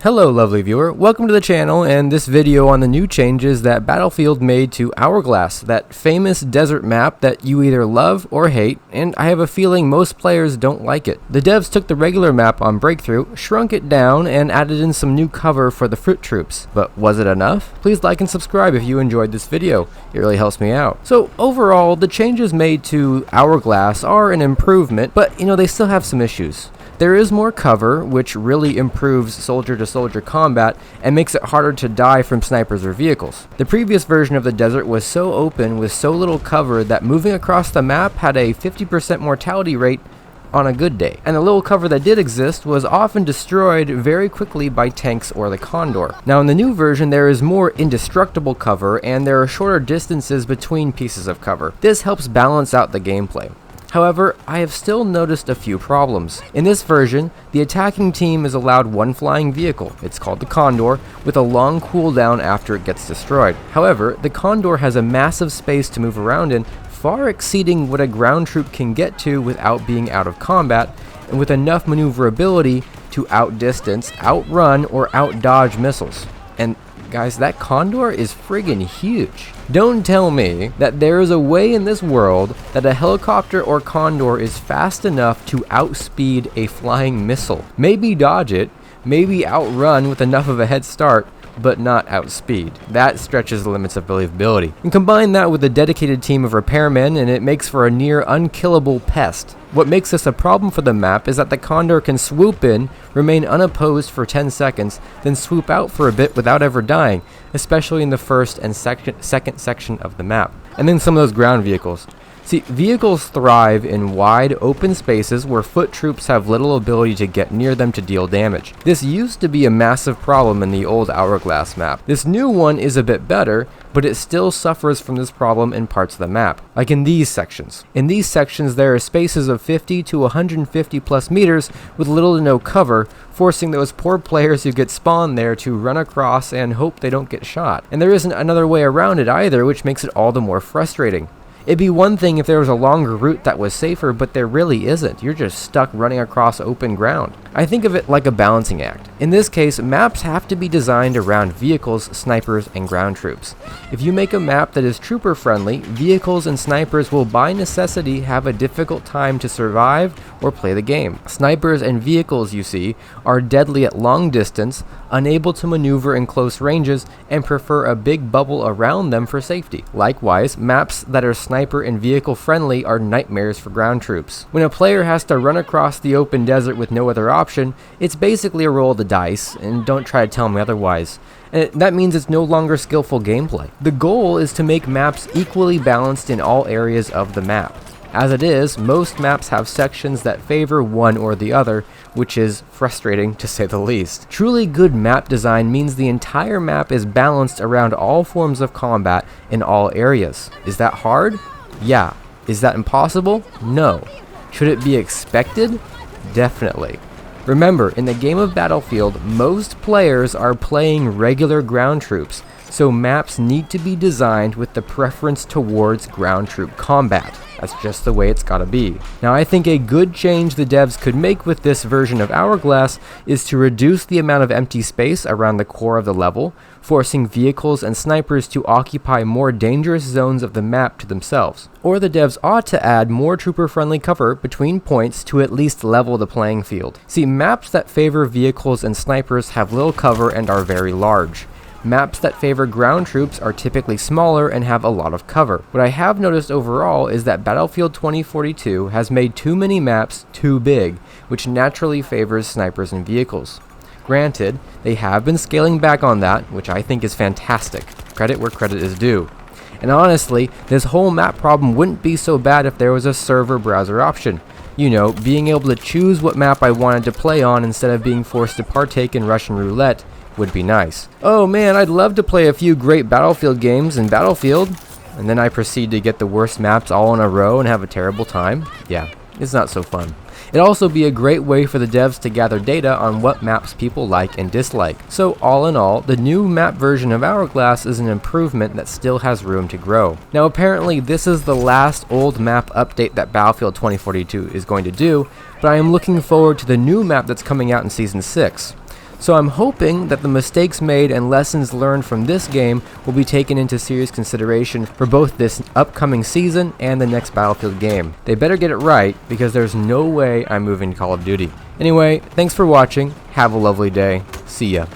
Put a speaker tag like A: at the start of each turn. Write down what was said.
A: Hello lovely viewer, welcome to the channel and this video on the new changes that Battlefield made to Hourglass, that famous desert map that you either love or hate, and I have a feeling most players don't like it. The devs took the regular map on Breakthrough, shrunk it down, and added in some new cover for the fruit troops. But was it enough? Please like and subscribe if you enjoyed this video, it really helps me out. So overall, the changes made to Hourglass are an improvement, but they still have some issues. There is more cover, which really improves soldier-to-soldier combat and makes it harder to die from snipers or vehicles. The previous version of the desert was so open with so little cover that moving across the map had a 50% mortality rate on a good day. And the little cover that did exist was often destroyed very quickly by tanks or the Condor. Now in the new version there is more indestructible cover and there are shorter distances between pieces of cover. This helps balance out the gameplay. However, I have still noticed a few problems. In this version, the attacking team is allowed one flying vehicle, it's called the Condor, with a long cooldown after it gets destroyed. However, the Condor has a massive space to move around in, far exceeding what a ground troop can get to without being out of combat, and with enough maneuverability to outdistance, outrun, or outdodge missiles. And guys, that Condor is friggin' huge. Don't tell me that there is a way in this world that a helicopter or Condor is fast enough to outspeed a flying missile. Maybe dodge it, maybe outrun with enough of a head start, but not outspeed. That stretches the limits of believability. And combine that with a dedicated team of repairmen and it makes for a near unkillable pest. What makes this a problem for the map is that the Condor can swoop in, remain unopposed for 10 seconds, then swoop out for a bit without ever dying, especially in the first and second section of the map. And then some of those ground vehicles. See, vehicles thrive in wide, open spaces where foot troops have little ability to get near them to deal damage. This used to be a massive problem in the old Hourglass map. This new one is a bit better, but it still suffers from this problem in parts of the map, like in these sections. In these sections, there are spaces of 50 to 150 plus meters with little to no cover, forcing those poor players who get spawned there to run across and hope they don't get shot. And there isn't another way around it either, which makes it all the more frustrating. It'd be one thing if there was a longer route that was safer, but there really isn't. You're just stuck running across open ground. I think of it like a balancing act. In this case, maps have to be designed around vehicles, snipers, and ground troops. If you make a map that is trooper friendly, vehicles and snipers will by necessity have a difficult time to survive or play the game. Snipers and vehicles, you see, are deadly at long distance, unable to maneuver in close ranges, and prefer a big bubble around them for safety. Likewise, maps that are sniper and vehicle friendly are nightmares for ground troops. When a player has to run across the open desert with no other option, it's basically a roll of the dice, and don't try to tell me otherwise. And that means it's no longer skillful gameplay. The goal is to make maps equally balanced in all areas of the map. As it is, most maps have sections that favor one or the other, which is frustrating to say the least. Truly good map design means the entire map is balanced around all forms of combat in all areas. Is that hard? Yeah. Is that impossible? No. Should it be expected? Definitely. Remember, in the game of Battlefield, most players are playing regular ground troops, so maps need to be designed with the preference towards ground troop combat. That's just the way it's gotta be. Now I think a good change the devs could make with this version of Hourglass is to reduce the amount of empty space around the core of the level, forcing vehicles and snipers to occupy more dangerous zones of the map to themselves. Or the devs ought to add more trooper-friendly cover between points to at least level the playing field. See, maps that favor vehicles and snipers have little cover and are very large. Maps that favor ground troops are typically smaller and have a lot of cover. What I have noticed overall is that Battlefield 2042 has made too many maps too big, which naturally favors snipers and vehicles. Granted, they have been scaling back on that, which I think is fantastic. Credit where credit is due. And honestly, this whole map problem wouldn't be so bad if there was a server browser option. Being able to choose what map I wanted to play on instead of being forced to partake in Russian roulette would be nice. Oh man, I'd love to play a few great Battlefield games in Battlefield, and then I proceed to get the worst maps all in a row and have a terrible time. Yeah, it's not so fun. It'd also be a great way for the devs to gather data on what maps people like and dislike. So all in all, the new map version of Hourglass is an improvement that still has room to grow. Now apparently this is the last old map update that Battlefield 2042 is going to do, but I am looking forward to the new map that's coming out in Season 6. So I'm hoping that the mistakes made and lessons learned from this game will be taken into serious consideration for both this upcoming season and the next Battlefield game. They better get it right, because there's no way I'm moving to Call of Duty. Anyway, thanks for watching, have a lovely day, see ya.